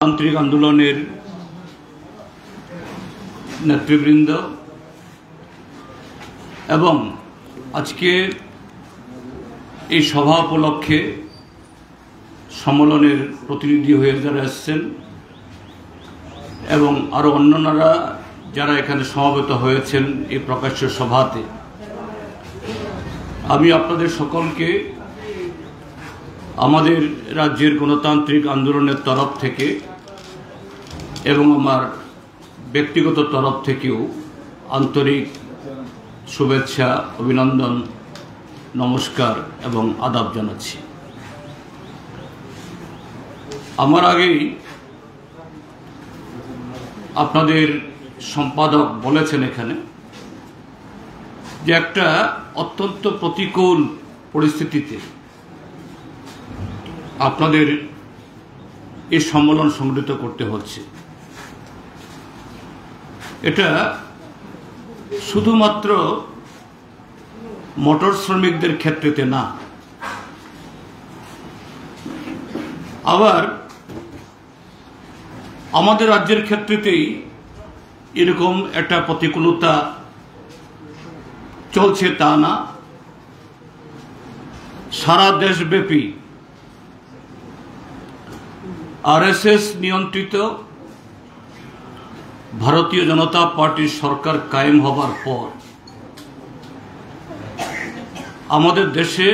গণতান্ত্রিক আন্দোলনের নেতৃবৃন্দ এবং আজকে এই সভা উপলক্ষে সম্মেলনের প্রতিনিধি হয়ে যারা এসেছেন এবং আরও অন্যান্যরা যারা এখানে সমবেত হয়েছেন এই প্রকাশ্য সভাতে, আমি আপনাদের সকলকে আমাদের রাজ্যের গণতান্ত্রিক আন্দোলনের তরফ থেকে এবং আমার ব্যক্তিগত তরফ থেকেও আন্তরিক শুভেচ্ছা, অভিনন্দন, নমস্কার এবং আদাব জানাচ্ছি। আমার আগেই আপনাদের সম্পাদক বলেছেন এখানে যে একটা অত্যন্ত প্রতিকূল পরিস্থিতিতে আপনাদের এই সম্মেলন সংগঠিত করতে হচ্ছে। এটা শুধুমাত্র মোটর শ্রমিকদের ক্ষেত্রেতে না, আবার আমাদের রাজ্যের ক্ষেত্রেতেই এরকম একটা প্রতিকূলতা চলছে তা না, সারা দেশব্যাপী আরএসএস নিয়ন্ত্রিত ভারতীয় জনতা পার্টির সরকার কায়েম হবার পর আমাদের দেশে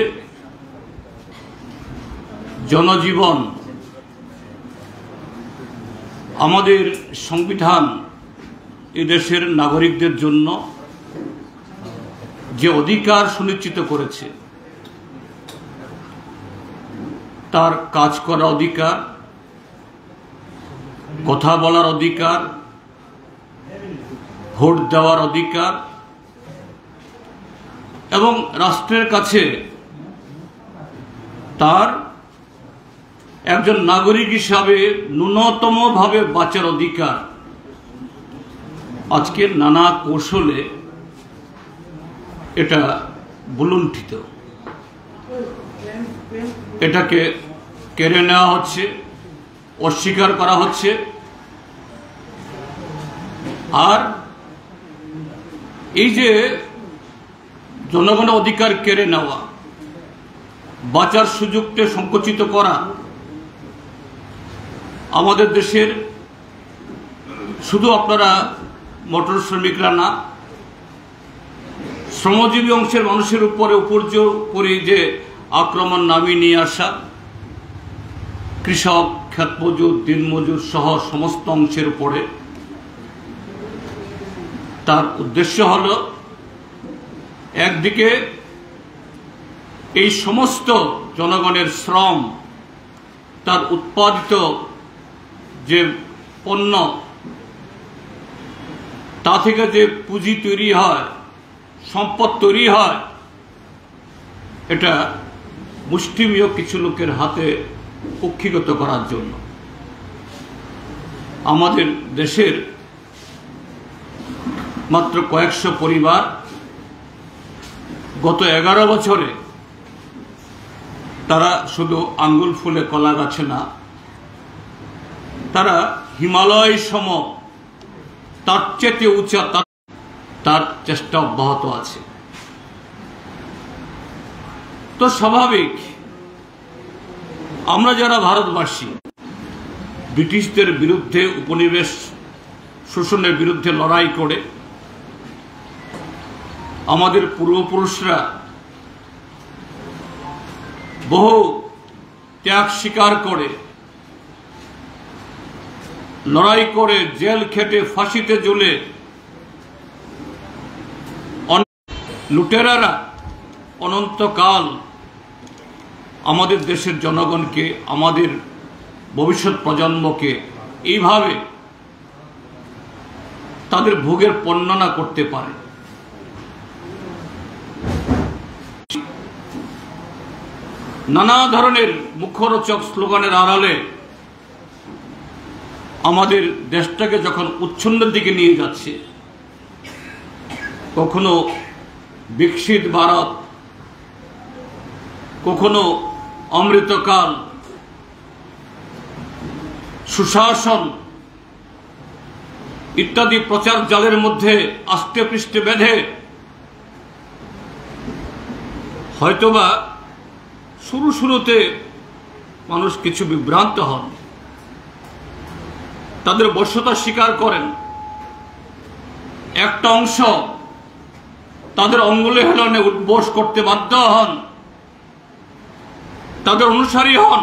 জনজীবন, আমাদের সংবিধান এই দেশের নাগরিকদের জন্য যে অধিকার সুনিশ্চিত করেছে, তার কাজ করার অধিকার, কথা বলার অধিকার, ভোট দেওয়ার অধিকার এবং রাষ্ট্রের কাছে তার একজন নাগরিক হিসাবে ন্যূনতমভাবে বাঁচার অধিকার আজকে নানা কৌশলে এটা বুলুণ্ঠিত। এটাকে কেড়ে নেওয়া হচ্ছে, অস্বীকার করা হচ্ছে। আর এই যে জনগণের অধিকার কেড়ে নেওয়া, বাঁচার সুযোগকে সংকুচিত করা, আমাদের দেশের শুধু আপনারা মোটর শ্রমিকরা না, শ্রমজীবী অংশের মানুষের উপরে উপর্যুপরি যে আক্রমণ নামিয়ে নিয়ে আসা, কৃষক, ক্ষেতমজুর, দিনমজুর সহ সমস্ত অংশের উপরে, তার উদ্দেশ্য হল একদিকে এই সমস্ত জনগণের শ্রম, তার উৎপাদিত যে পণ্য, তা থেকে যে পুঁজি তৈরি হয়, সম্পদ তৈরি হয়, এটা মুষ্টিমেয় কিছু লোকের হাতে কুক্ষিগত করার জন্য আমাদের দেশের মাত্র কয়েকশো পরিবার গত 11 বছরে তারা শুধু আঙ্গুল ফুলে কলা গাছে না, তারা হিমালয় সম তার চেয়ে উঁচা তার চেষ্টা অব্যাহত আছে। তো স্বাভাবিক, আমরা যারা ভারতবাসী ব্রিটিশদের বিরুদ্ধে, উপনিবেশ শোষণের বিরুদ্ধে লড়াই করে আমাদের পূর্বপুরুষরা বহু ত্যাগ স্বীকার করে, লড়াই করে, জেল খেটে, ফাঁসিতে ঝুলে লুটেরারা অনন্তকাল আমাদের দেশের জনগণকে, আমাদের ভবিষ্যৎ প্রজন্মকে এইভাবে তাদের ভোগের বর্ণনা করতে পারে। নানা ধরনের মুখরোচক স্লোগানের আড়ালে আমাদের দেশটাকে যখন উচ্ছন্নের দিকে নিয়ে যাচ্ছে, কখনো বিকশিত ভারত, কখনো অমৃতকাল, সুশাসন ইত্যাদি প্রচার জালের মধ্যে আষ্টে পৃষ্ঠে বেঁধে হয়তোবা শুরুতে মানুষ কিছু বিভ্রান্ত হন, তাদের বশ্যতা স্বীকার করেন, একটা অংশ তাদের অঙ্গুলি হেলনে উদ্বোস করতে বাধ্য হন, তাদের অনুসারী হন।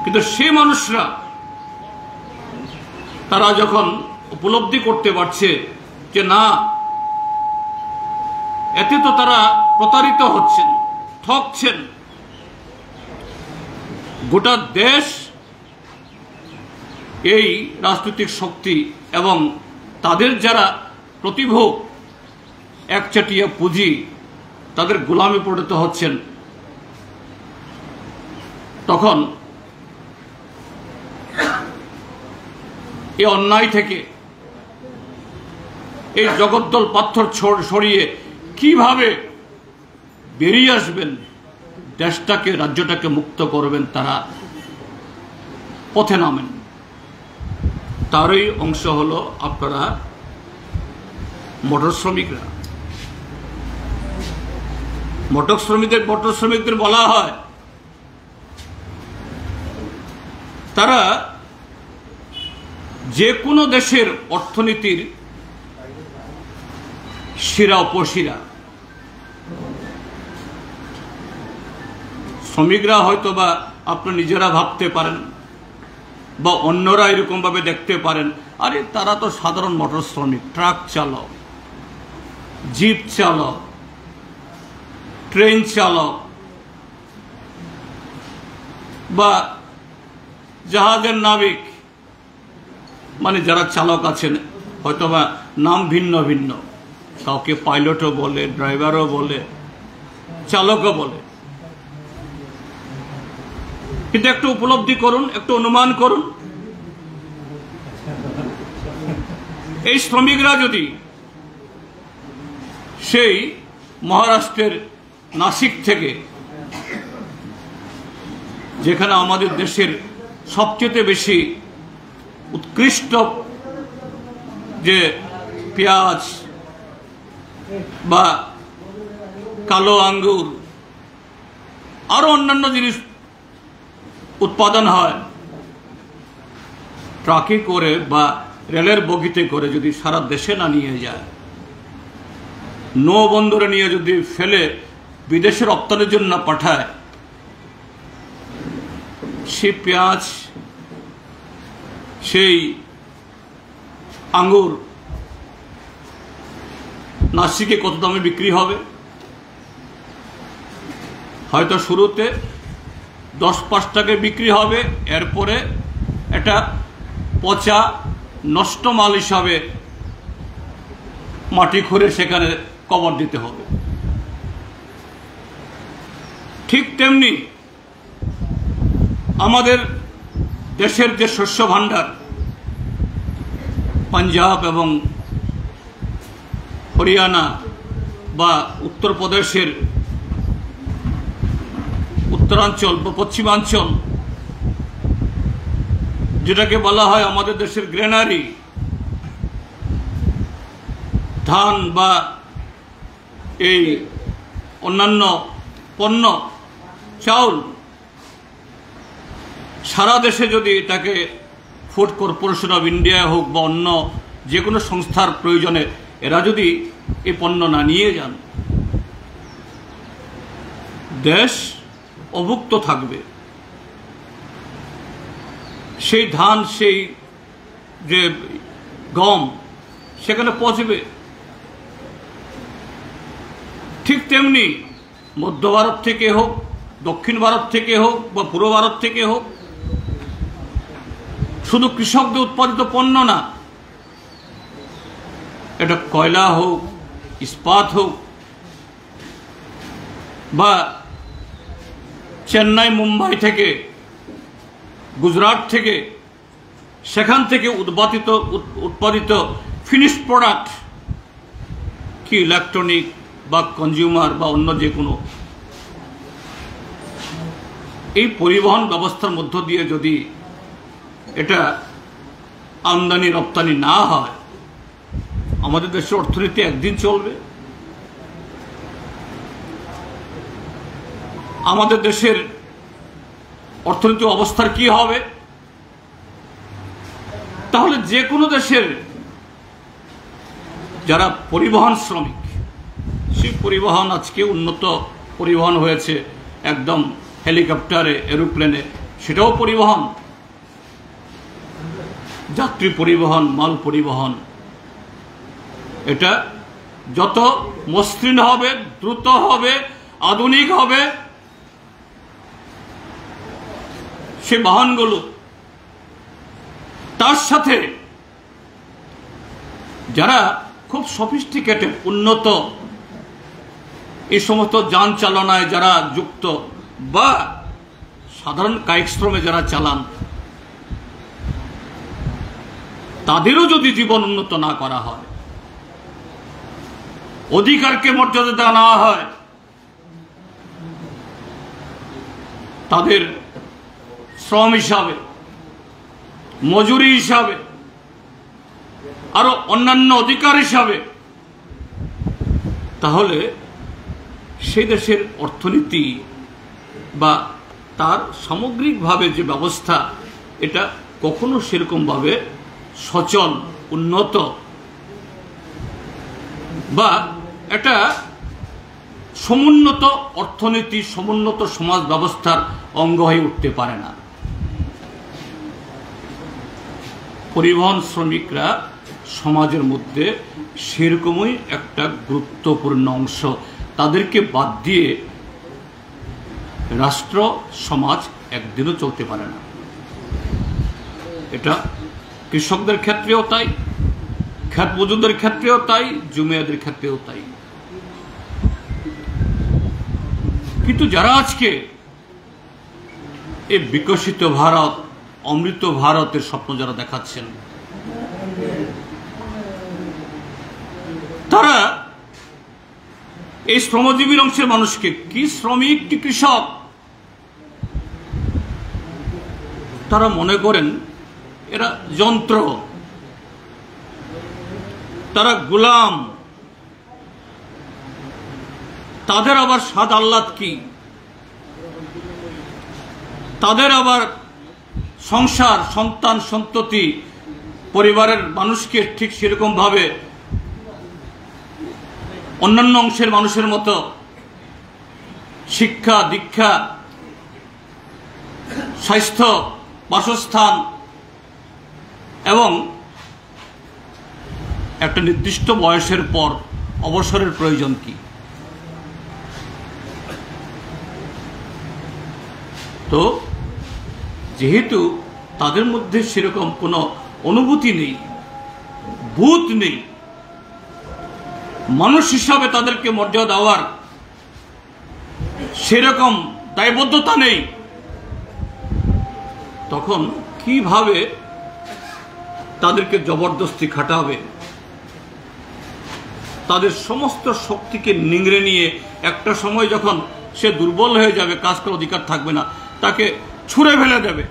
কিন্তু সেই মানুষরা তারা যখন উপলব্ধি করতে পারছে যে না, এতে তো তারা প্রতারিত হচ্ছেন, ঠকছেন, গোটা দেশ এই রাজনৈতিক শক্তি এবং তাদের যারা প্রতিভোগ একচাটিয়া পুঁজি তাদের গোলামে পরিণত হচ্ছেন, তখন এই অন্যায় থেকে এই জগদ্দল পাথর সরিয়ে কিভাবে বেরিয়ে আসবেন, দেশটাকে রাজ্যটাকে মুক্ত করবেন, তারা পথে নামেন। তারই অংশ হলো আপনারা মোটর শ্রমিকরা। মোটর শ্রমিকদের বলা হয় তারা যে কোনো দেশের অর্থনীতির শিরা উপশিরা। শ্রমিকরা হয়তো বা আপনি নিজেরা ভাবতে পারেন বা অন্যরা এরকম ভাবে দেখতে পারেন, আরে তারা তো সাধারণ মোটর শ্রমিক, ট্রাক চালক, জিপ চালক, ট্রেন চালক বা জাহাজের নাবিক, মানে যারা চালক আছেন হয়তোবা নাম ভিন্ন ভিন্ন, কাউকে পাইলটও বলে, ড্রাইভারও বলে, চালকও বলে। কিন্তু একটু উপলব্ধি করুন, একটু অনুমান করুন, এই শ্রমিকরা যদি সেই মহারাষ্ট্রের নাসিক থেকে, যেখানে আমাদের দেশের সবচেয়ে বেশি উৎকৃষ্ট যে পেঁয়াজ বা কালো আঙ্গুর আরো অন্যান্য জিনিস উৎপাদন হয়, ট্রাকে করে বা রেলের বগিতে করে যদি সারা দেশে না নিয়ে যায়, নৌ বন্দরে নিয়ে যদি ফেলে বিদেশে রপ্তানির জন্য পাঠায়, সে পেঁয়াজ, সেই আঙ্গুর নাসিকে কত দামে বিক্রি হবে? হয়তো শুরুতে 10-5 টাকায় বিক্রি হবে, এরপরে এটা পচা নষ্ট মাল হিসাবে মাটি খুঁড়ে সেখানে কবর দিতে হবে। ঠিক তেমনি আমাদের দেশের যে শস্য ভাণ্ডার, পাঞ্জাব এবং হরিয়ানা বা উত্তরপ্রদেশের উত্তরাঞ্চল বা পশ্চিমাঞ্চল, যেটাকে বলা হয় আমাদের দেশের গ্রেনারি, ধান বা এই অন্যান্য পণ্য, চাউল, সারা দেশে যদি এটাকে ফুড কর্পোরেশন অফ ইন্ডিয়া হোক বা অন্য যে কোনো সংস্থার প্রয়োজনে এরা যদি এই পণ্য না নিয়ে যান, দেশ অভুক্ত থাকবে। সেই ধান, সেই যে গম সেখানে পচবে। ঠিক তেমনি মধ্য ভারত থেকে হোক, দক্ষিণ ভারত থেকে হোক বা পূর্ব ভারত থেকে হোক, শুধু কৃষকদের উৎপাদিত পণ্য না, এটা কয়লা হোক, ইস্পাত হোক বা চেন্নাই, মুম্বাই থেকে, গুজরাট থেকে, সেখান থেকে উৎপাদিত ফিনিশ প্রোডাক্ট, কি ইলেকট্রনিক বা কনজিউমার বা অন্য যে কোনো, এই পরিবহন ব্যবস্থার মধ্য দিয়ে যদি এটা আমদানি রপ্তানি না হয়, আমাদের দেশের অর্থনীতি একদিন চলবে? আমাদের দেশের অর্থনৈতিক অবস্থার কি হবে? তাহলে যে কোনো দেশের যারা পরিবহন শ্রমিক, সেই পরিবহন আজকে উন্নত পরিবহন হয়েছে, একদম হেলিকপ্টারে, এরোপ্লেনে, সেটাও পরিবহন, যাত্রী পরিবহন, মাল পরিবহন। এটা যত মসৃণ হবে, দ্রুত হবে, আধুনিক হবে, সে বাহনগুলো, তার সাথে যারা খুব সফিস্টিকেটেড, উন্নত এই সমস্ত যান চালনায় যারা যুক্ত বা সাধারণ কায়িক শ্রমে যারা চালান, তাদেরও যদি জীবন উন্নত না করা হয়, অধিকারকে মর্যাদা দেওয়া না হয়, তাদের শ্রম হিসাবে, মজুরি হিসাবে, আরো অন্যান্য অধিকার হিসাবে, তাহলে সেই দেশের অর্থনীতি বা তার সামগ্রিকভাবে যে ব্যবস্থা, এটা কখনো সেরকমভাবে সচল, উন্নত বা একটা সমুন্নত অর্থনীতি, সমুন্নত সমাজ ব্যবস্থার অঙ্গ হয়ে উঠতে পারে না। পরিবহন শ্রমিকরা সমাজের মধ্যে সেরকমই একটা গুরুত্বপূর্ণ অংশ। তাদেরকে বাদ দিয়ে রাষ্ট্র, সমাজ একদিনও চলতে পারে না। এটা কৃষকদের ক্ষেত্রেও তাই, খ্যাত মজুরদের ক্ষেত্রেও তাই, জমিয়াদের ক্ষেত্রেও তাই। কিন্তু যারা আজকে এই বিকশিত ভারত, অমৃত ভারতের স্বপ্ন যারা দেখাচ্ছেন, তারা এই শ্রমজীবীর অংশের মানুষকে, কি শ্রমিক কি কৃষক, তারা মনে করেন এরা যন্ত্র, তারা গোলাম, তাদের আবার স্বাদ আহ্লাদ কি, তাদের আবার সংসার, সন্তান, সন্ততি, পরিবারের মানুষকে ঠিক সেরকম ভাবে অন্যান্য অংশের মানুষের মতো শিক্ষা, দীক্ষা, স্বাস্থ্য, বাসস্থান এবং একটা নির্দিষ্ট বয়সের পর অবসরের প্রয়োজন কি? তো যেহেতু তাদের মধ্যে সেরকম কোনো অনুভূতি নেই, বোধ নেই, মানুষ হিসাবে তাদেরকে মর্যাদা দেওয়ার সেরকম দায়বদ্ধতা নেই, তখন কিভাবে তাদেরকে জবরদস্তি খাটাবে? তাদের সমস্ত শক্তিকে নিংড়ে নিয়ে একটা সময় যখন সে দুর্বল হয়ে যাবে, কাজ করার অধিকার থাকবে না, তাকে ছুঁড়ে ফেলে দেবে।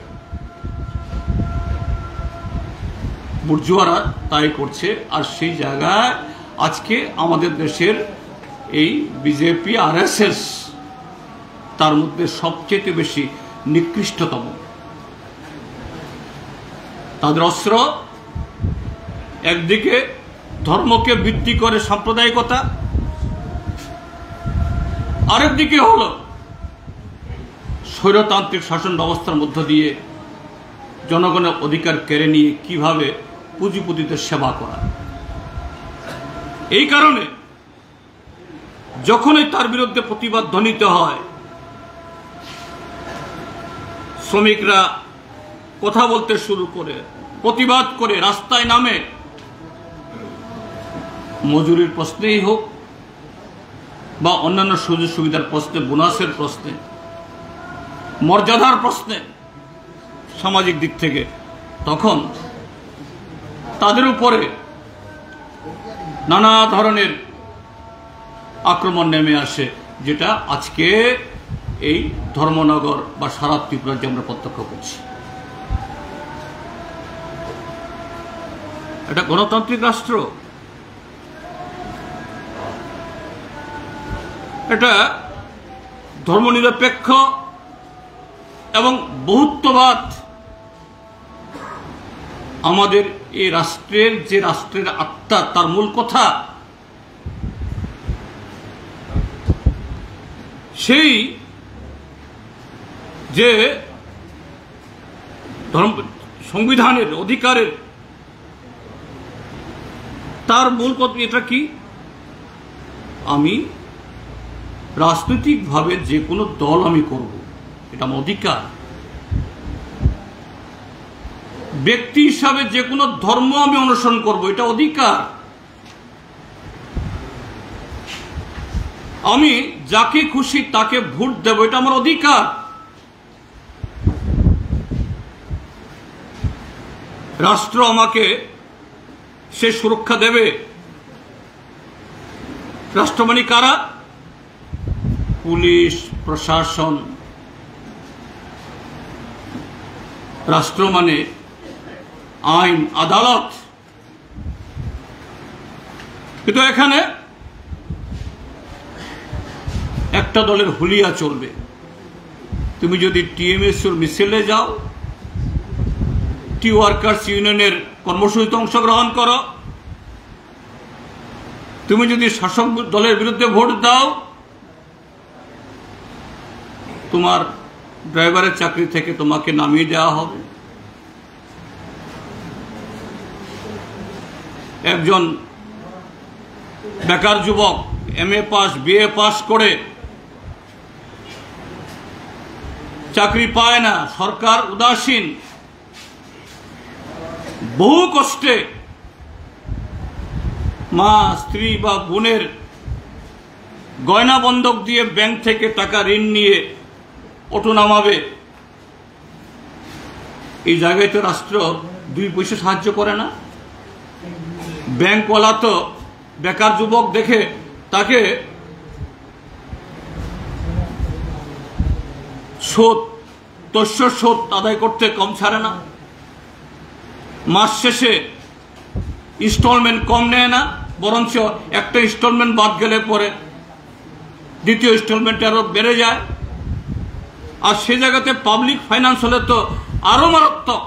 বুর্জুয়ারা তাই করছে। আর সেই জায়গায় আজকে আমাদের দেশের এই বিজেপি, আরএসএস তার মধ্যে সবচেয়ে বেশি নিকৃষ্টতম। তাদের অস্ত্র একদিকে ধর্মকে ভিত্তি করে সাম্প্রদায়িকতা, আরেকদিকে হলো স্বৈরতান্ত্রিক শাসন ব্যবস্থার মধ্য দিয়ে জনগণের অধিকার কেড়ে নিয়ে কিভাবে পুঁজিপতিদের সেবা করা। এই কারণে যখনই তার বিরুদ্ধে প্রতিবাদ ধ্বনিত হয়, শ্রমিকরা কথা বলতে শুরু করে, প্রতিবাদ করে, রাস্তায় নামে, মজুরির প্রশ্নেই হোক বা অন্যান্য সুযোগ সুবিধার প্রশ্নে, বোনাসের প্রশ্নে, মর্যাদার প্রশ্নে, সামাজিক দিক থেকে, তখন তাদের উপরে নানা ধরনের আক্রমণ নেমে আসে, যেটা আজকে এই ধর্মনগর বা সারা ত্রিপুরার যে আমরা প্রত্যক্ষ করছি। এটা গণতান্ত্রিক রাষ্ট্র? এটা ধর্মনিরপেক্ষ এবং বহুত্ববাদ আমাদের এই রাষ্ট্রের, যে রাষ্ট্রের আত্মা, তার মূল কথা। সেই যে সংবিধানের অধিকারের, তার মূল কথা এটা কি? আমি রাজনৈতিকভাবে যে কোনো দল আমি করব, এটা আমার অধিকার। ব্যক্তি হিসাবে যে কোনো ধর্ম আমি অনুসরণ করব, এটা অধিকার। আমি যাকে খুশি তাকে ভোট দেব, এটা আমার অধিকার। রাষ্ট্র আমাকে সে সুরক্ষা দেবে। রাষ্ট্র মানে কারা? পুলিশ, প্রশাসন। রাষ্ট্র মানে আইন, আদালত। কিন্তু এখানে একটা দলের হুলিয়া চলবে। তুমি যদি টিএমএসের মিছিলে যাও, টি ওয়ার্কার্স ইউনিয়নের কর্মসূচিতে অংশগ্রহণ করো, তুমি যদি শাসক দলের বিরুদ্ধে ভোট দাও, তোমার ড্রাইভারের চাকরি থেকে তোমাকে নামিয়ে দেওয়া হবে। একজন বেকার যুবক এমএ পাস, বিএ পাস করে চাকরি পায় না, সরকার উদাসীন, বহু কষ্টে মা, স্ত্রী বা বোনের গয়না বন্ধক দিয়ে ব্যাংক থেকে টাকা ঋণ নিয়ে অটো নামাবে। এই জায়গায় তো রাষ্ট্র 2 পয়সা সাহায্য করে না। ব্যাংকওয়ালা তো বেকার যুবক দেখে তাকে শোধ আদায় করতে কম ছাড়ে না। মাস শেষে ইনস্টলমেন্ট কম নেয় না, বরঞ্চ একটা ইনস্টলমেন্ট বাদ গেলে পরে দ্বিতীয় ইনস্টলমেন্ট আরো বেড়ে যায়। আর সে জায়গাতে পাবলিক ফাইন্যান্স হলে তো আরো মারাত্মক।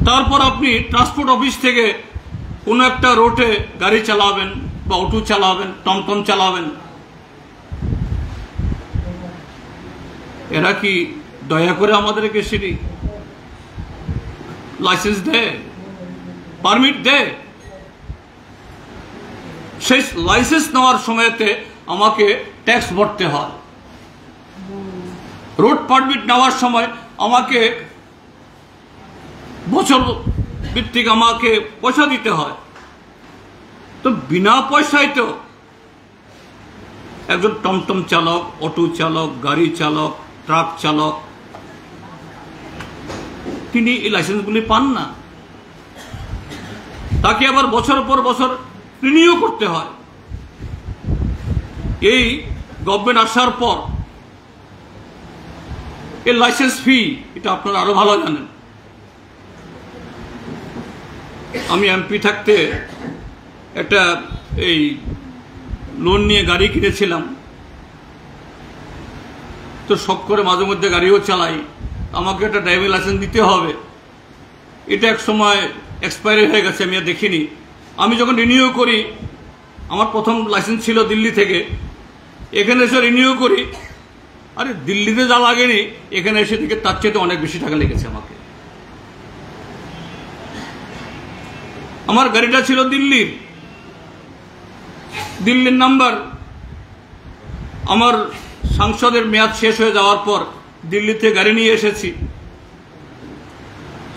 তারপর আপনি ট্রান্সপোর্ট অফিস থেকে কোনো একটা রোডে গাড়ি চালাবেন বা অটো চালাবেন, টমটম চালাবেন, এরা কি দয়া করে আমাদেরকে সেটি লাইসেন্স দেয়, পারমিট দেয়? সেই লাইসেন্স নেওয়ার সময়তে আমাকে ট্যাক্স ভরতে হয়। রোড পারমিট নেওয়ার সময় আমাকে বছর ভিত্তিক আমাকে পয়সা দিতে হয়। তো বিনা পয়সায় তো একজন টমটম চালক, অটো চালক, গাড়ি চালক, ট্রাক চালক, তিনি এই লাইসেন্সগুলি পান না। তাকে আবার বছর পর বছর রিনিউ করতে হয়। এই গভর্নমেন্ট আসার পর এই লাইসেন্স ফি, এটা আপনারা আরো ভালো জানেন। আমি এমপি থাকতে একটা এই লোন নিয়ে গাড়ি কিনেছিলাম, তো শখ করে মাঝে মধ্যে গাড়িও চালাই। আমাকে একটা ড্রাইভিং লাইসেন্স দিতে হবে। এটা এক সময় এক্সপায়ারি হয়ে গেছে, আমি আর দেখিনি। আমি যখন রিনিউ করি, আমার প্রথম লাইসেন্স ছিল দিল্লি থেকে, এখানে এসে রিনিউ করি, আরে দিল্লিতে যা লাগেনি এখানে এসে থেকে তার চেয়ে অনেক বেশি টাকা লেগেছে আমাকে। আমার গাড়িটা ছিল দিল্লির নাম্বার। আমার সংসদের মেয়াদ শেষ হয়ে যাওয়ার পর দিল্লিতে গাড়ি নিয়ে এসেছি।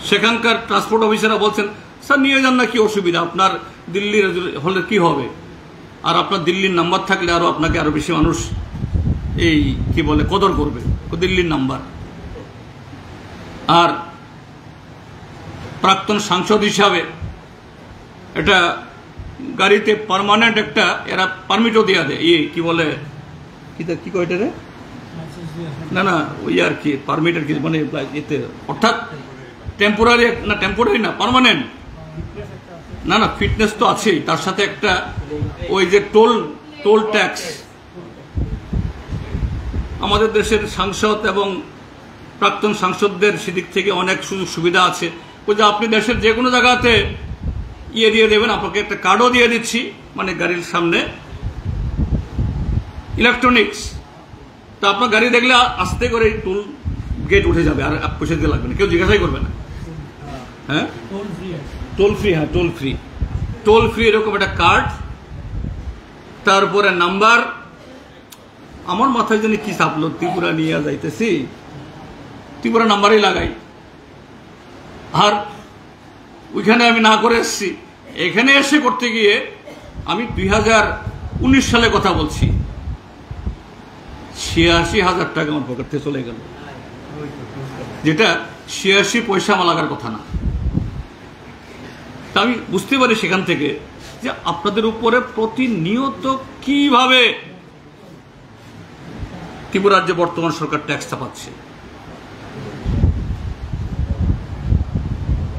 সেখানকার ট্রান্সপোর্ট অফিসাররা বলছেন, স্যার নিয়ে যান না, কি অসুবিধা, আপনার দিল্লির হলে কি হবে, আর আপনার দিল্লির নাম্বার থাকলে আরো আপনাকে আরো বেশি মানুষ এই কি বলে কদর করবে, দিল্লির নাম্বার। আর প্রাক্তন সাংসদ হিসাবে এটা গাড়িতে পার্মানেন্ট একটা এরা পারমিটও দেওয়া দেয়, কি বলে, কি কয় এটা রে, না না ওই আর কি পারমিট আর কি, মানে এতে অর্থাৎ টেম্পোরারি না, টেম্পোরারি না, পার্মানেন্ট না। না, ফিটনেস তো আছেই, তার সাথে একটা ওই যে টোল ট্যাক্স। আমাদের দেশের সাংসদ এবং প্রাক্তন সাংসদদের সেদিক থেকে অনেক সুযোগ সুবিধা আছে। ওই যে আপনি দেশের যে কোনো জায়গাতে ইয়ে দিয়ে দেবেন, আপনাকে একটা কার্ডও দিয়ে দিচ্ছি, মানে গাড়ির সামনে ইলেকট্রনিক্স, তো আপনার গাড়ি দেখলে আস্তে করে টোল গেট উঠে যাবে, আর পয়সা দিতে লাগবে না, কেউ জিজ্ঞাসাই করবে না। হ্যাঁ, টোল ফ্রি, হ্যাঁ টোল ফ্রি এরকম একটা কার্ড, তারপরে নাম্বার। আমার মাথায় জানি কি চাপলো, ত্রিপুরা নিয়ে যাইতেছি, ত্রিপুরা নাম্বারই লাগাই। আর ওইখানে আমি না করে এসছি, এখানে এসে করতে গিয়ে আমি 2019 সালে কথা বলছি, 86,000 টাকা আমার পকেট থেকে চলে গেল, যেটা 86 পয়সা আমার লাগার কথা না। তা আমি বুঝতে পারি সেখান থেকে যে আপনাদের উপরে প্রতিনিয়ত কিভাবে ত্রিপুরা রাজ্যে বর্তমান সরকার ট্যাক্স চাপাচ্ছে।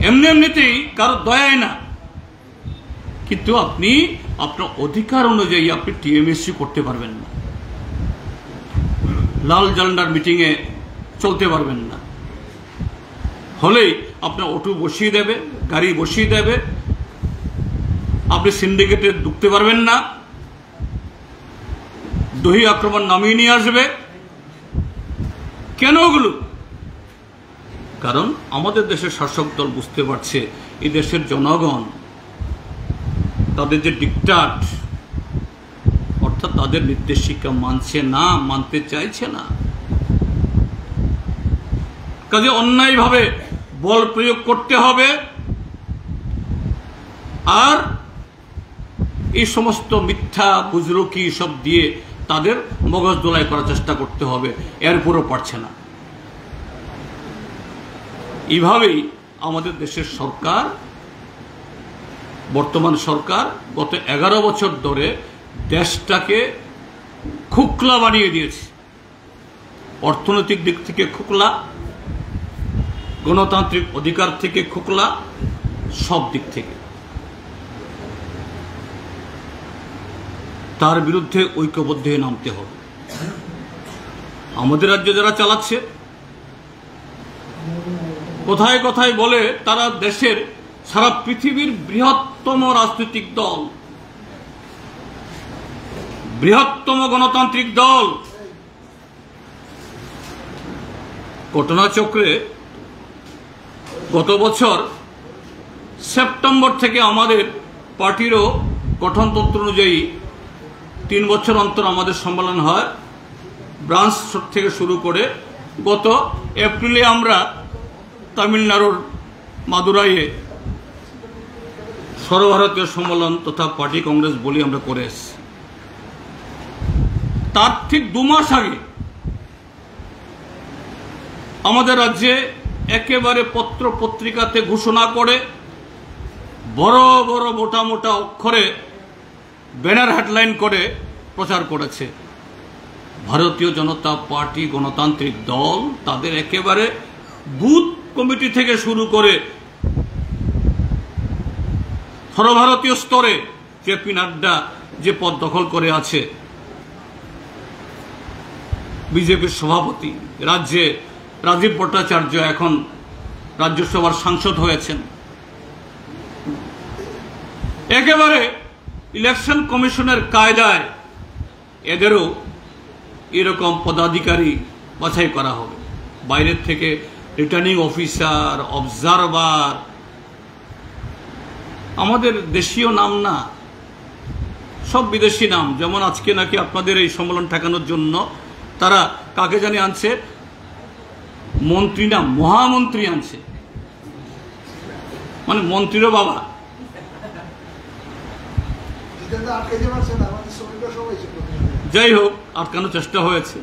এমনিতেই কারো দয়ায় না, কিন্তু আপনি আপনার অধিকার অনুযায়ী আপনি টিএমএসসি করতে পারবেন না, লাল ঝান্ডার মিটিংয়ে চলতে পারবেন না, হলেই আপনার অটো বসিয়ে দেবে, গাড়ি বসিয়ে দেবে, আপনি সিন্ডিকেটে ঢুকতে পারবেন না, দহি আক্রমণ নামিয়ে নিয়ে আসবে। কেন ওগুলো? কারণ আমাদের দেশের শাসক দল বুঝতে পারছে এই দেশের জনগণ তাদের যে ডিক্টাট, অর্থাৎ তাদের নির্দেশিকা মানছে না, মানতে চাইছে না। কাজে অন্যায়ভাবে বল প্রয়োগ করতে হবে, আর এই সমস্ত মিথ্যা বুজরুকি সব দিয়ে তাদের মগজ দোলাই করার চেষ্টা করতে হবে, এরপরও পারছে না। এইভাবেই আমাদের দেশের সরকার, বর্তমান সরকার গত 11 বছর ধরে দেশটাকে খোকলা বানিয়ে দিয়েছে। অর্থনৈতিক দিক থেকে খোকলা, গণতান্ত্রিক অধিকার থেকে খোকলা, সব দিক থেকে। তার বিরুদ্ধে ঐক্যবদ্ধ হয়ে নামতে হবে। আমাদের রাজ্য যারা চালাচ্ছে, কোথায় কোথায় বলে তারা দেশের সারা পৃথিবীর বৃহত্তম রাজনৈতিক দল, বৃহত্তম গণতান্ত্রিক দল। ঘটনাচক্রে গত বছর সেপ্টেম্বর থেকে আমাদের পার্টিরও গঠনতন্ত্র অনুযায়ী 3 বছর অন্তর আমাদের সম্মেলন হয়, ব্রাঞ্চ থেকে শুরু করে। গত এপ্রিলে আমরা তামিলনাড়ুর মাদুরাইয়ে সর্বভারতীয় সম্মেলন তথা পার্টি কংগ্রেস বলি আমরা করে এসেছি। তার ঠিক 2 মাস আগে আমাদের রাজ্যে একেবারে পত্র পত্রিকাতে ঘোষণা করে বড় বড় মোটা মোটা অক্ষরে ব্যানার হেডলাইন করে প্রচার করেছে, ভারতীয় জনতা পার্টি গণতান্ত্রিক দল তাদের একেবারে বুথ কমিটি থেকে শুরু করে সর্বভারতীয় স্তরে জেপি নাড্ডা যে পদ দখল করে আছে, বিজেপির সভাপতি, রাজ্যে রাজীব ভট্টাচার্য এখন রাজ্যসভার সাংসদ হয়েছেন, একেবারে ইলেকশন কমিশনের কায়দায় এদেরও এরকম পদাধিকারী বাছাই করা হবে। বাইরের থেকে রিটার্নিং অফিসার, অবজারভার, আমাদের দেশীয় নাম না, সব বিদেশি নাম। যেমন আজকে নাকি আপনাদের এই সম্মেলন ঠেকানোর জন্য তারা কাকে জানি আনছে, মন্ত্রী না মহামন্ত্রী আনছে, মানে মন্ত্রীরও বাবা। যাই হোক, আটকানোর চেষ্টা হয়েছে।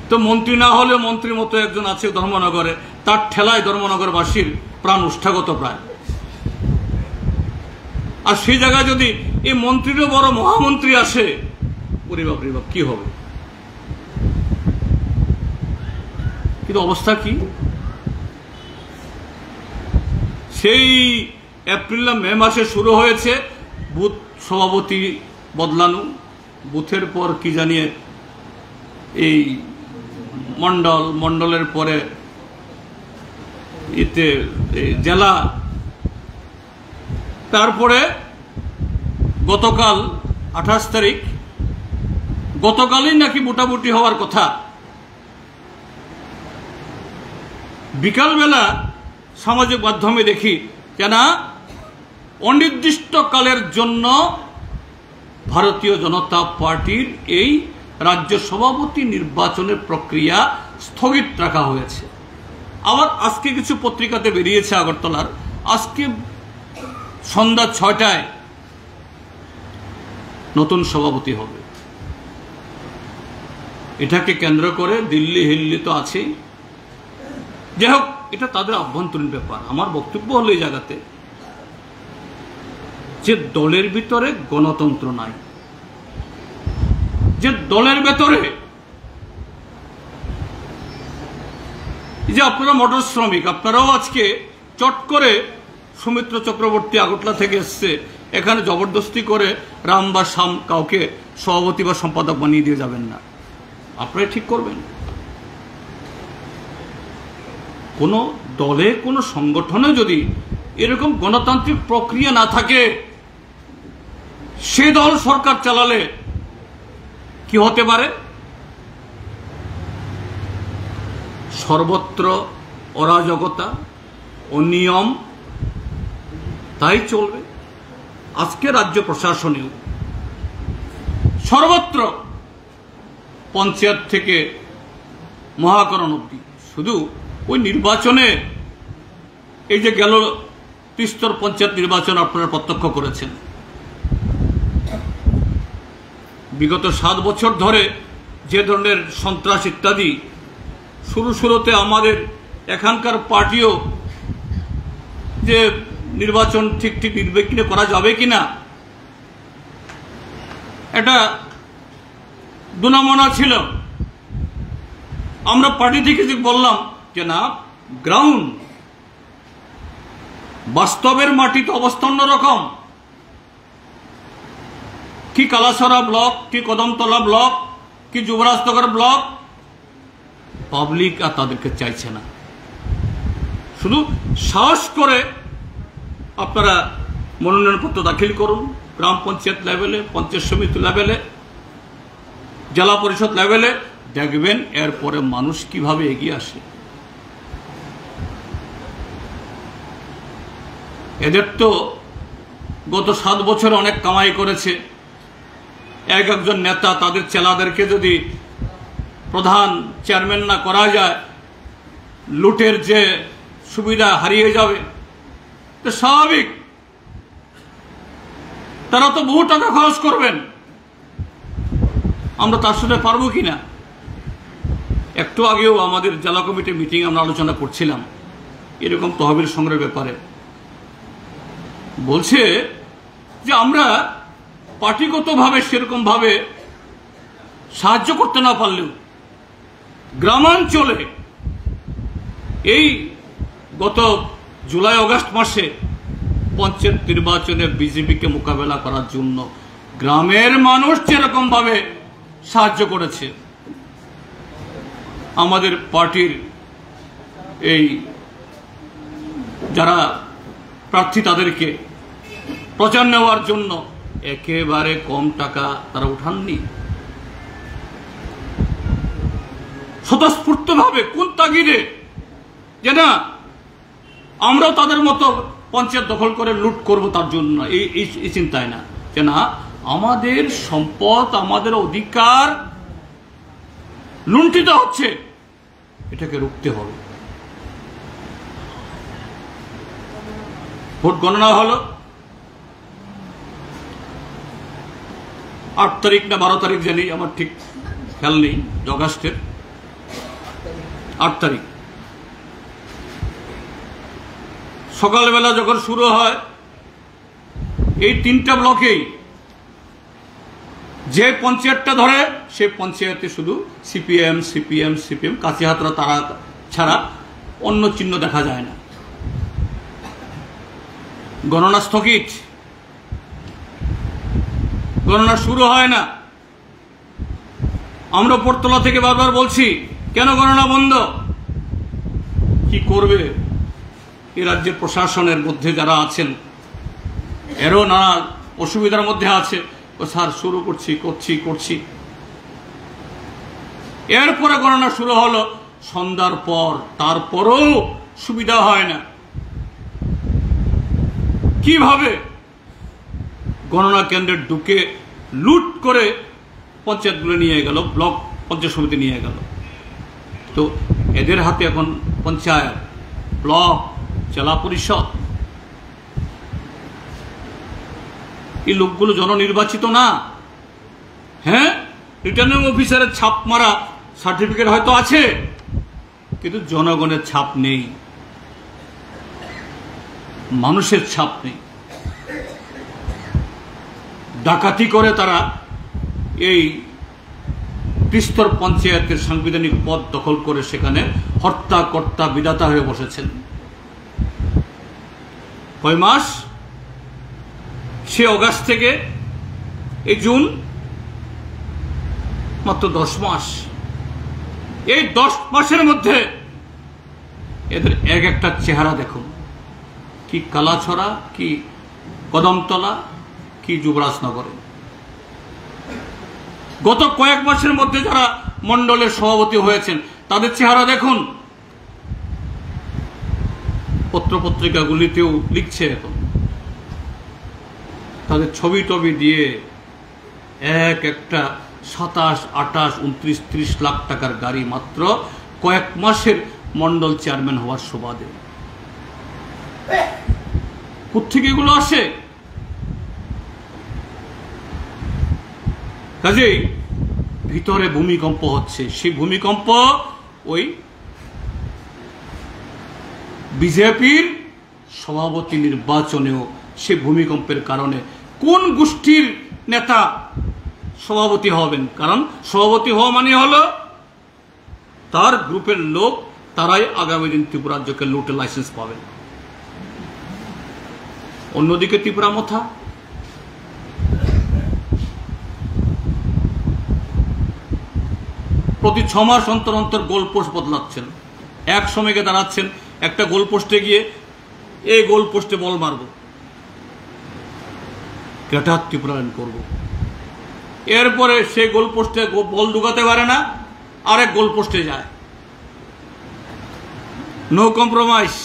তো মন্ত্রী না হলে মন্ত্রীর মতো একজন আছে ধর্মনগরে, তার ঠেলায় ধর্মনগরবাসীর প্রাণ উষ্ঠাগত প্রায়। আর সেই জায়গায় যদি এই মন্ত্রীরও বড় মহামন্ত্রী আসে, ওরে বাপ রে বাপ, কি হবে? কিন্তু অবস্থা কি? সেই এপ্রিল মে মাসে শুরু হয়েছে বুথ সভাপতি বদলানো, বুথের পর কি জানিয়ে এই মন্ডলের পরে এতে জেলা, তারপরে গতকাল 28 তারিখ, গতকালই নাকি মোটামুটি হওয়ার কথা। বিকালবেলা সামাজিক মাধ্যমে দেখি যে না, অনির্দিষ্টকালের জন্য ভারতীয় জনতা পার্টির এই রাজ্য সভাপতি নির্বাচনের প্রক্রিয়া স্থগিত রাখা হয়েছে। আবার আজকে কিছু পত্রিকাতে বেরিয়েছে আগরতলার, আজকে সন্ধ্যা 6টায় নতুন সভাপতি হবে। এটাকে কেন্দ্র করে দিল্লি হিল্লি তো আছেই। যাই হোক, এটা তাদের আভ্যন্তরীণ ব্যাপার। আমার বক্তব্য হলো এই জায়গাতে যে দলের ভিতরে গণতন্ত্র নাই, যে দলের ভেতরে যে আপনারা মোটর শ্রমিক, আপনারাও আজকে চট করে সৌমিত্র চক্রবর্তী আগরতলা থেকে এসছে, এখানে জবরদস্তি করে রাম বা শ্যাম কাউকে সভাপতি বা সম্পাদক বানিয়ে দিয়ে যাবেন না, আপনারা ঠিক করবেন। কোনো দলে কোনো সংগঠনে যদি এরকম গণতান্ত্রিক প্রক্রিয়া না থাকে, সে দল সরকার চালালে কি হতে পারে? সর্বত্র অরাজকতা, অনিয়ম, তাই চলবে। আজকে রাজ্য প্রশাসনেও সর্বত্র, পঞ্চায়েত থেকে মহাকরণ অবধি, শুধু ওই নির্বাচনে এই যে গেল ত্রিস্তর পঞ্চায়েত নির্বাচন আপনারা প্রত্যক্ষ করেছেন, বিগত 7 বছর ধরে যে ধরনের সন্ত্রাস ইত্যাদি, শুরুতে আমাদের এখানকার পার্টিও যে নির্বাচন ঠিক নির্বিঘ্নে করা যাবে কিনা এটা দুনামনা ছিল। আমরা পার্টি থেকে যে বললাম যে না, গ্রাউন্ড বাস্তবের মাটিতে অবস্থা অন্যরকম। কি কালাসরা ব্লক, কি কদমতলা ব্লক, কি যুবরাজনগর ব্লক, পাবলিক আর তাদেরকে চাইছে না। শুধু সাহস করে আপনারা মনোনয়নপত্র দাখিল করুন, গ্রাম পঞ্চায়েত লেভেলে, পঞ্চায়েত সমিতি লেভেলে, জেলা পরিষদ লেভেলে, দেখবেন এরপরে মানুষ কিভাবে এগিয়ে আসে। এদের তো গত 7 বছর অনেক কামাই করেছে। একজন নেতা তাদের চেলাদেরকে যদি প্রধান চেয়ারম্যান না করা যায়, লুটের যে সুবিধা হারিয়ে যাবে, তো স্বাভাবিক তারা তো বহু টাকা খরচ করবেন। আমরা তার সাথে পারবো কিনা? একটু আগেও আমাদের জেলা কমিটির মিটিং আমরা আলোচনা করছিলাম এরকম তহবিল সংগ্রহের ব্যাপারে। বলছে যে আমরা পার্টিগতভাবে সেরকমভাবে সাহায্য করতে না পারলেও গ্রামাঞ্চলে এই গত জুলাই আগস্ট মাসে পঞ্চায়েত নির্বাচনে বিজেপিকে মোকাবেলা করার জন্য গ্রামের মানুষ যেরকমভাবে সাহায্য করেছে, আমাদের পার্টির এই যারা প্রার্থী তাদেরকে প্রচার নেওয়ার জন্য একেবারে কম টাকা তারা উঠাননি। স্বতঃস্ফূর্তভাবে, কোন তাগিদে যে না আমরাও তাদের মতো পঞ্চায়েত দখল করে লুট করব, তার জন্য এই চিন্তায় না, যে না আমাদের সম্পদ, আমাদের অধিকার লুণ্ঠিত হচ্ছে, এটাকে রুখতে হবে। ভোট গণনা হলো 8 তারিখ না 12 তারিখ জানি, আমার ঠিক খেয়াল নেই, আগস্টের 8 তারিখ সকালবেলা যখন শুরু হয়, এই 3টা ব্লকেই যে পঞ্চায়েতটা ধরে সে পঞ্চায়েতে শুধু সিপিএম, কাছিহাতরা তারা ছাড়া অন্য চিহ্ন দেখা যায় না। গণনা স্থগিত, গণনা শুরু হয় না। আমরা উপরতলা থেকে বারবার বলছি, কেন গণনা বন্ধ? কি করবে এ রাজ্যের প্রশাসনের মধ্যে যারা আছেন, এরও নানা অসুবিধার মধ্যে আছে। ও স্যার শুরু করছি। এরপরে গণনা শুরু হলো সন্ধ্যার পর, তারপরেও সুবিধা হয় না। কিভাবে গণনা কেন্দ্রে ঢুকে লুট করে পঞ্চায়েতগুলো নিয়ে গেল, ব্লক পঞ্চায়েত সমিতি নিয়ে গেল। তো এদের হাতে এখন পঞ্চায়েত, ব্লক, জেলা পরিষদ। এই লোকগুলো জননির্বাচিত না। হ্যাঁ, রিটার্নিং অফিসারের ছাপ মারা সার্টিফিকেট হয়তো আছে, কিন্তু জনগণের ছাপ নেই, মানুষের ছাপ নেই। ডাকাতি করে তারা এই ত্রিস্তর পঞ্চায়েতের সাংবিধানিক পদ দখল করে সেখানে হর্তা কর্তা বিধাতা হয়ে বসেছেন। কয় মাস? সে অগাস্ট থেকে এই জুন, মাত্র 10 মাস। এই 10 মাসের মধ্যে এদের এক একটা চেহারা দেখুন, কি কালাছড়া, কি কদমতলা, কি যুবরাজনগরে। গত কয়েক মাসের মধ্যে যারা মন্ডলের সভাপতি হয়েছেন তাদের চেহারা দেখুন। পত্রপত্রিকাগুলিতেও লিখছে এখন, তাদের ছবি টবি দিয়ে এক একটা 27, 28, 29, 30 লাখ টাকার গাড়ি মাত্র কয়েক মাসের মন্ডল চেয়ারম্যান হওয়ার সুবাদে। কোত্থেকে এগুলো আসে? কাজেই ভিতরে ভূমিকম্প হচ্ছে। সেই ভূমিকম্প ওই বিজেপির সভাপতি নির্বাচনেও সে ভূমিকম্পের কারণে কোন গোষ্ঠীর নেতা সভাপতি হবেন? কারণ সভাপতি হওয়া মানে হলো তার গ্রুপের লোক, তারাই আগামী দিন ত্রিপুরা রাজ্যকে লুটে লাইসেন্স পাবেন। অন্যদিকে ত্রিপুরা মথা, প্রতি 6 মাস অন্তর অন্তর গোল পোস্ট বদলাচ্ছেন। এক সময়কে দাঁড়াচ্ছেন একটা গোল পোস্টে গিয়ে এই গোল পোস্টে বল মারব, ক্যাটার ত্রিপুরায়ণ করব। এরপরে সে গোল পোস্টে বল ঢুকাতে পারে না, আরেক গোল পোস্টে যায়। No compromise.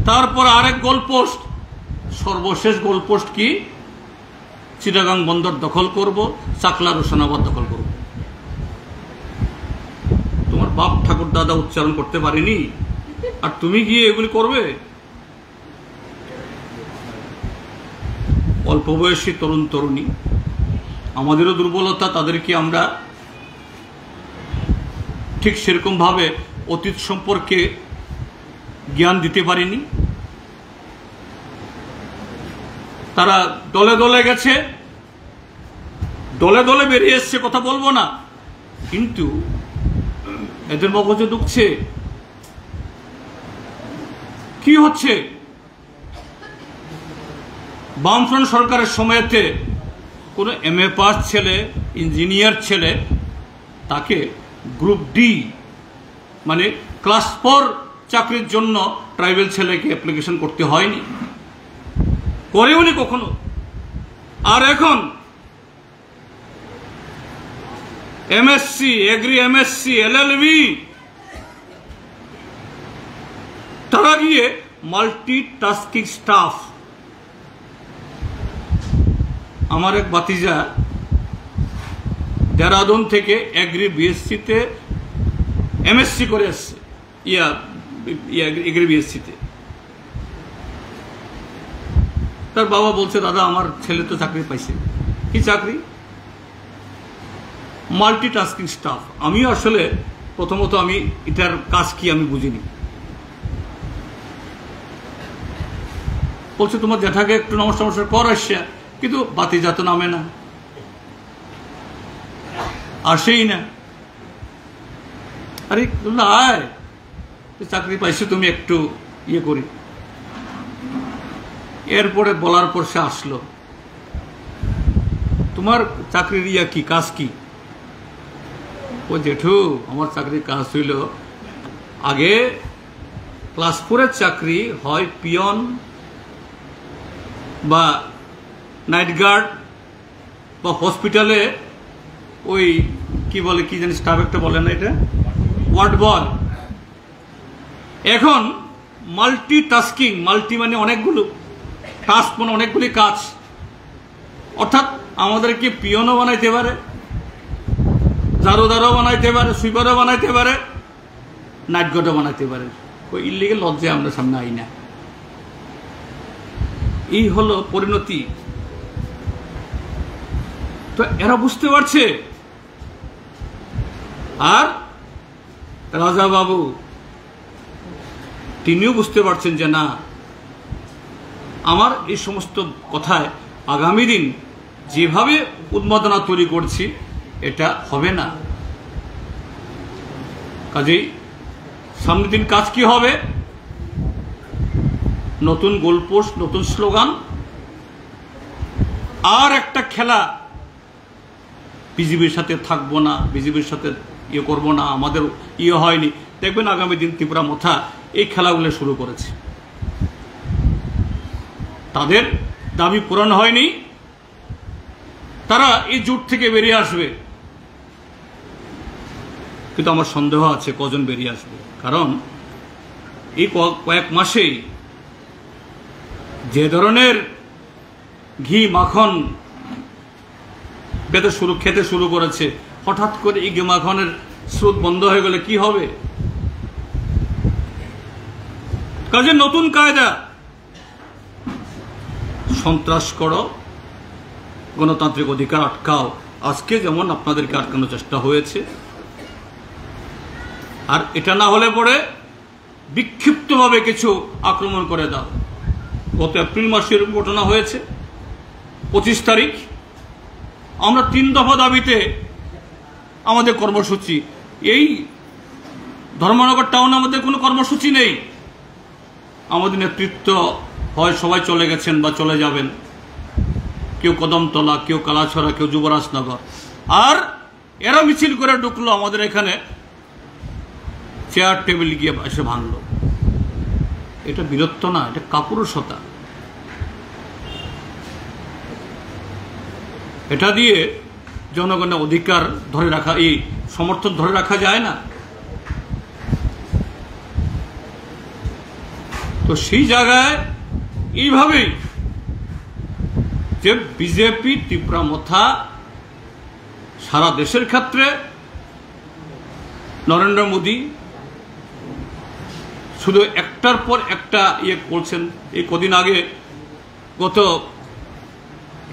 তারপর আরেক গোল পোস্ট, সর্বশেষ গোল পোস্ট কি? চিটাগাং বন্দর দখল করব, চাকলা রোশনাবাদ দখল করব। তোমার বাপ ঠাকুর দাদা উচ্চারণ করতে পারেনি, আর তুমি গিয়ে এগুলি করবে? অল্প বয়সী তরুণ তরুণী, আমাদেরও দুর্বলতা, তাদেরকে আমরা ঠিক সেরকম ভাবে অতীত সম্পর্কে জ্ঞান দিতে পারিনি। তারা দলে দলে গেছে, দলে দলে বেরিয়ে এসছে, কথা বলবো না, কিন্তু এদের মগজে ঢুকছে কি হচ্ছে। বামফ্রন্ট সরকারের সময়তে কোনো MA পাস ছেলে, ইঞ্জিনিয়ার ছেলে, তাকে গ্রুপ ডি মানে ক্লাস 4 চাকরির জন্য ট্রাইবেল ছেলেকে অ্যাপ্লিকেশন করতে হয়নি, করেওনি কখনো। আর এখন MSc, এগ্রি MSc, LLB, তারা গিয়ে মাল্টিটাস্কিং স্টাফ। আমার এক ভাতিজা দেরাদুন থেকে এগ্রি BSc-তে MSc করে আসছে, এগ্রি BSc-তে। তার বাবা বলছে, দাদা আমার ছেলে তো চাকরি পাইছে। কি চাকরি? Multitasking staff. আমিও আসলে প্রথমত আমি এটার কাজ কি আমি বুঝিনি। বলছে তোমার জ্যাঠাকে একটু নমস্কার কর আসছে, কিন্তু বাতিজা তো নামে না, আসেই না। আরে আয়, চাকরি পাইছো তুমি, একটু ইয়ে করি। এরপরে বলার পর সে আসলো, তোমার চাকরির ইয়া কি, কাজ কি? ও জেঠু, আমার চাকরির কাজ হইল, আগে ক্লাস 4-এর চাকরি হয় পিয়ন বা নাইট গার্ড বা হসপিটালে ওই কি বলে, কি জানি স্টাফ একটা বলে না, এটা ওয়ার্ড বয়। এখন মাল্টি টাস্কিং, মাল্টি মানে অনেকগুলো টাস্ক, মানে অনেকগুলি কাজ। অর্থাৎ আমাদেরকে পিয়নও বানাইতে পারে, ঝাড়ুদারও বানাইতে পারে, সুইপারও বানাইতে পারে, নাইট গার্ডও বানাইতে পারে। ওই ইলিগেল লজ্জায় আমরা সামনে আই না। এই হলো পরিণতি। তো এরা বুঝতে পারছে। আর রাজা বাবু তিনিও বুঝতে পারছেন যে না, আমার এই সমস্ত কথায় আগামী দিন যেভাবে উন্মাদনা তৈরি করছি এটা হবে না। কাজেই সামনের দিন কাজ কি হবে? নতুন গোলপোস্ট, নতুন স্লোগান, আর একটা খেলা, বিজেপির সাথে থাকবো না, বিজেপির সাথে ইয়ে করবো না, আমাদের ইয়ে হয়নি। দেখবেন আগামী দিন ত্রিপুরা মথা এই খেলাগুলো শুরু করেছে। তাদের দাবি পূরণ হয়নি, তারা এই জোট থেকে বেরিয়ে আসবে। কিন্তু আমার সন্দেহ আছে কজন বেরিয়ে আসবে, কারণ এই কয়েক মাসেই যে ধরনের ঘি মাখন খেতে শুরু করেছে, হঠাৎ করে এই ঘি মাখনের স্রোত বন্ধ হয়ে গেলে কি হবে? কাজে নতুন কায়দা, সন্ত্রাস করো, গণতান্ত্রিক অধিকার আটকাও। আজকে যেমন আপনাদেরকে আটকানোর চেষ্টা হয়েছে, আর এটা না হলে পরে বিক্ষিপ্তভাবে কিছু আক্রমণ করে দাও। গত এপ্রিল মাসের ঘটনা হয়েছে, 25 তারিখ আমরা 3 দফা দাবিতে আমাদের কর্মসূচি, এই ধর্মনগর টাউনে আমাদের কোনো কর্মসূচি নেই। আমাদের নেতৃত্ব হয় সবাই চলে গেছেন বা চলে যাবেন, কেউ কদমতলা, কেউ কালাছড়া, কেউ যুবরাজনগর। আর এরা মিছিল করে ঢুকলো আমাদের এখানে, চেয়ার টেবিল গিয়ে এসে ভাঙলো। এটা বীরত্ব না, এটা কাপুরুষতা। এটা দিয়ে জনগণের অধিকার ধরে রাখা, এই সমর্থন ধরে রাখা যায় না। তো সেই জায়গায় এইভাবেই যে বিজেপি ত্রিপুরা মথা সারা দেশের ক্ষেত্রে নরেন্দ্র মোদী শুধু একটার পর একটা ইয়ে করছেন। এই কদিন আগে গত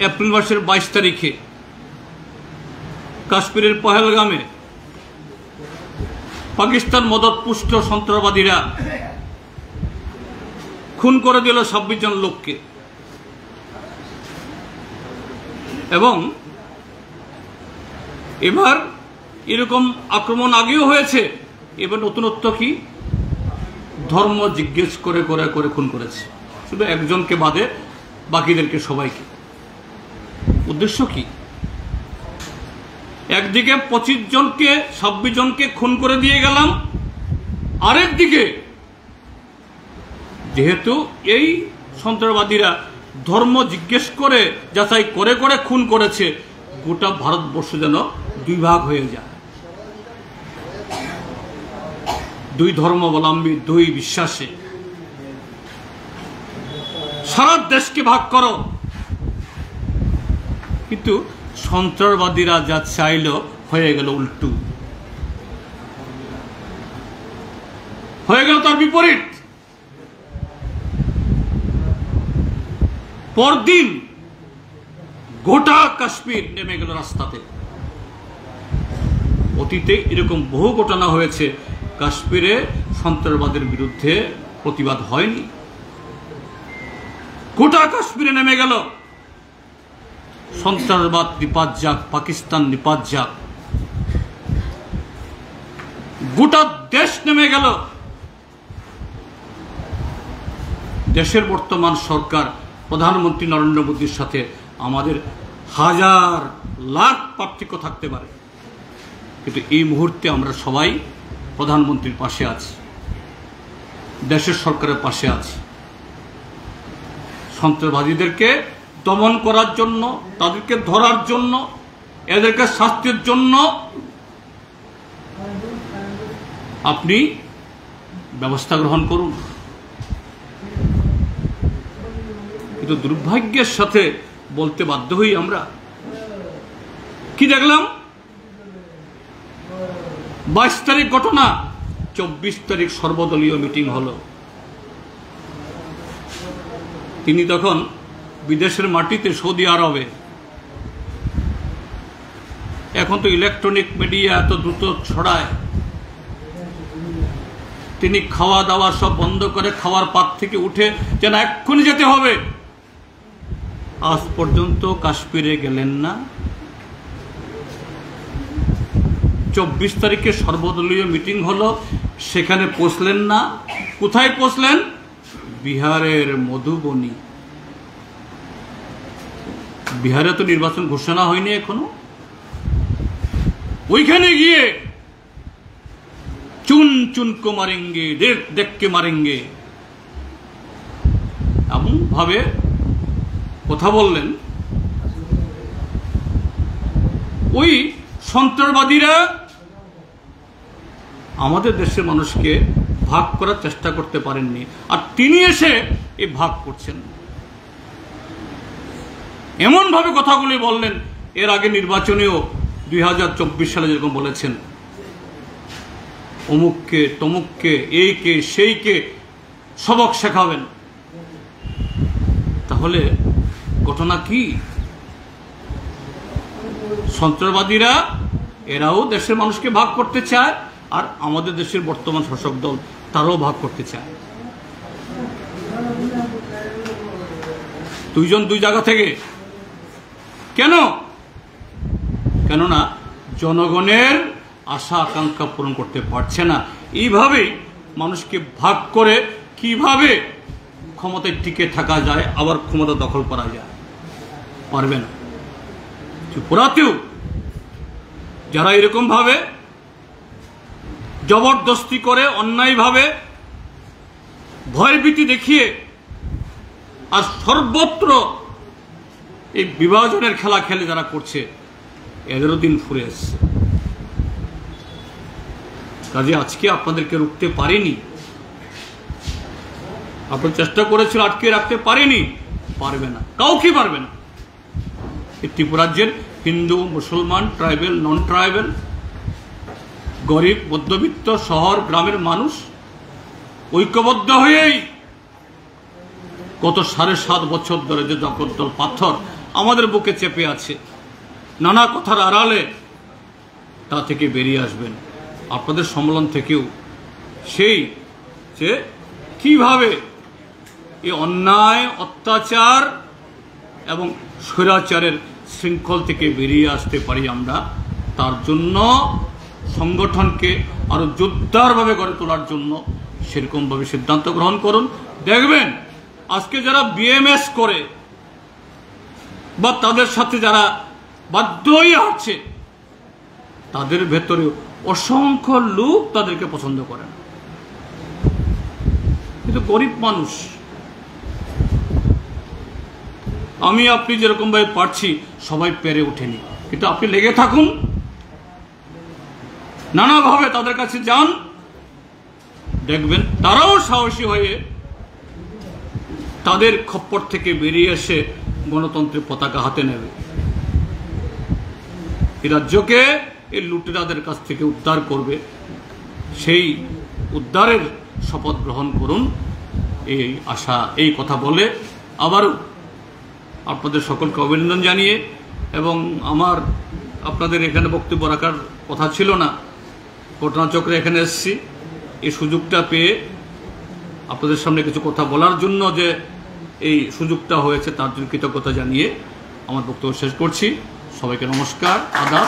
এপ্রিল মাসের 22 তারিখে কাশ্মীরের পহেলগামে পাকিস্তান মদতপুষ্ট সন্ত্রাসবাদীরা খুন করে দিল 26 জন লোককে। এবং এবার এরকম আক্রমণ আগেও হয়েছে। এবার নতুনত্ব কি? ধর্ম জিজ্ঞেস করে করে করে খুন করেছে, শুধু একজনকে বাদে বাকিদেরকে সবাইকে। উদ্দেশ্য কি? একদিকে 25 জনকে 26 জনকে খুন করে দিয়ে গেলাম, আরেকদিকে যেহেতু এই সন্ত্রাসবাদীরা ধর্ম জিজ্ঞেস করে যাচাই করে করে খুন করেছে, গোটা ভারতবর্ষ যেন 2 ভাগ হয়ে যায়। 2 ধর্মাবলম্বী, 2 বিশ্বাসে সারা দেশকে ভাগ করো। কিন্তু সন্ত্রাসবাদীরা যা চাইল হয়ে গেল উল্টো, হয়ে গেল তার বিপরীত। পরদিন গোটা কাশ্মীর নেমে গেল রাস্তাতে। অতীতে এরকম বহু ঘটনা হয়েছে, কাশ্মীরে সন্ত্রাসবাদের বিরুদ্ধে প্রতিবাদ হয়নি। গোটা কাশ্মীরে নেমে গেল, সন্ত্রাসবাদ নিপাত যাক, পাকিস্তান নিপাত যাক। গোটা দেশ নেমে গেল। দেশের বর্তমান সরকার প্রধানমন্ত্রী নরেন্দ্র মোদীর সাথে আমাদের হাজার লাখ পার্থক্য থাকতে পারে, কিন্তু এই মুহূর্তে আমরা সবাই প্রধানমন্ত্রীর পাশে আছি, দেশের সরকারের পাশে আছি। সন্ত্রাসবাদীদেরকে দমন করার জন্য, তাদেরকে ধরার জন্য, এদেরকে শাস্তির জন্য আপনি ব্যবস্থা গ্রহণ করুন। কিন্তু দুর্ভাগ্যের সাথে বলতে বাধ্য হই আমরা, কি দেখলাম 22 তারিখ ঘটনা, 24 তারিখ সর্বদলীয় মিটিং হলো। তিনি তখন বিদেশের মাটিতে, সৌদি আরবে। এখন তো ইলেকট্রনিক মিডিয়া এত দ্রুত ছড়ায়, তিনি খাওয়া দাওয়া সব বন্ধ করে খাওয়ার পাত থেকে উঠে যেন এক্ষুনি যেতে হবে। আজ পর্যন্ত কাশ্মীরে গেলেন না। 24 তারিখে সর্বদলীয় মিটিং হলো, সেখানে পৌঁছলেন না। কোথায় পৌঁছলেন? বিহারের মধুবনী। বিহারে তো নির্বাচন ঘোষণা হয়নি এখনো। ওইখানে গিয়ে চুন চুন কো মারেঙ্গে, দেখ দেখ কে মারেঙ্গে, এমন ভাবে কথা বললেন। ওই সন্ত্রাসবাদীরা আমাদের দেশের মানুষকে ভাগ করার চেষ্টা করতে পারেননি, আর তিনি এসে এই ভাগ করছেন। এমন ভাবে কথাগুলি বললেন, এর আগে নির্বাচনেও 2024 সালে যেরকম বলেছেন, অমুককে তমুককে, এইকে সেইকে সবক শেখাবেন। তাহলে ঘটনা কি? সন্ত্রাসবাদীরা এরাও দেশের মানুষকে ভাগ করতে চায়, আর আমাদের দেশের বর্তমান শাসক দল তারাও ভাগ করতে চায়। দুইজন দুই জায়গা থেকে। কেন? কেননা জনগণের আশা আকাঙ্ক্ষা পূরণ করতে পারছে না। এইভাবেই মানুষকে ভাগ করে কিভাবে ক্ষমতায় টিকে থাকা যায়, আবার ক্ষমতা দখল করা যায়, পারবে না। ত্রিপুরাতেও যারা এরকম ভাবে জবরদস্তি করে, অন্যায়ভাবে ভয়ভীতি দেখিয়ে আর সর্বত্র এই বিভাজনের খেলা খেলে যারা করছে, এদেরও দিন ফুরে এসছে। কাজে আজকে আপনাদেরকে রুখতে পারেনি। আপনার চেষ্টা করেছিল, আটকে রাখতে পারেনি, পারবে না, কাউকে পারবে না। এই ত্রিপুরাজ্যের হিন্দু, মুসলমান, ট্রাইবেল, নন ট্রাইবেল, গরিব, মধ্যবিত্ত, শহর গ্রামের মানুষ ঐক্যবদ্ধ হয়েই গত 7.5 বছর ধরে যে জগদ্দল পাথর আমাদের বুকে চেপে আছে, নানা কথার আড়ালে তা থেকে বেরিয়ে আসবেন। আপনাদের সম্মেলন থেকেও সেই যে কিভাবে এই অন্যায়, অত্যাচার এবং স্বৈরাচারের শৃঙ্খল থেকে বেরিয়ে আসতে পারি আমরা, তার জন্য সংগঠনকে আরো জোরদারভাবে গড়ে তোলার জন্য সেরকমভাবে সিদ্ধান্ত গ্রহণ করুন। দেখবেন আজকে যারা বিএমএস করে বা তাদের সাথে যারা বাধ্য হয়ে আসছে, তাদের ভেতরে অসংখ্য লোক তাদেরকে পছন্দ করে না। কিন্তু গরিব মানুষ, আমি আপনি যেরকম ভাবে পারছি সবাই পেরে ওঠেনি, কিন্তু আপনি লেগে থাকুন, নানাভাবে তাদের কাছে যান, দেখবেন তারাও সাহসী হয়ে তাদের খপ্পর থেকে বেরিয়ে এসে গণতন্ত্রের পতাকা হাতে নেবে। এই রাজ্যকে এই লুটেরাদের কাছ থেকে উদ্ধার করবে। সেই উদ্ধারের শপথ গ্রহণ করুন, এই আশা, এই কথা বলে আবারও আপনাদের সকলকে অভিনন্দন জানিয়ে, এবং আমার আপনাদের এখানে বক্তব্য রাখার কথা ছিল না, ঘটনাচক্রে এখানে এসেছি, এই সুযোগটা পেয়ে আপনাদের সামনে কিছু কথা বলার জন্য যে এই সুযোগটা হয়েছে, তার জন্য কৃতজ্ঞতা জানিয়ে আমার বক্তব্য শেষ করছি। সবাইকে নমস্কার, আদাব।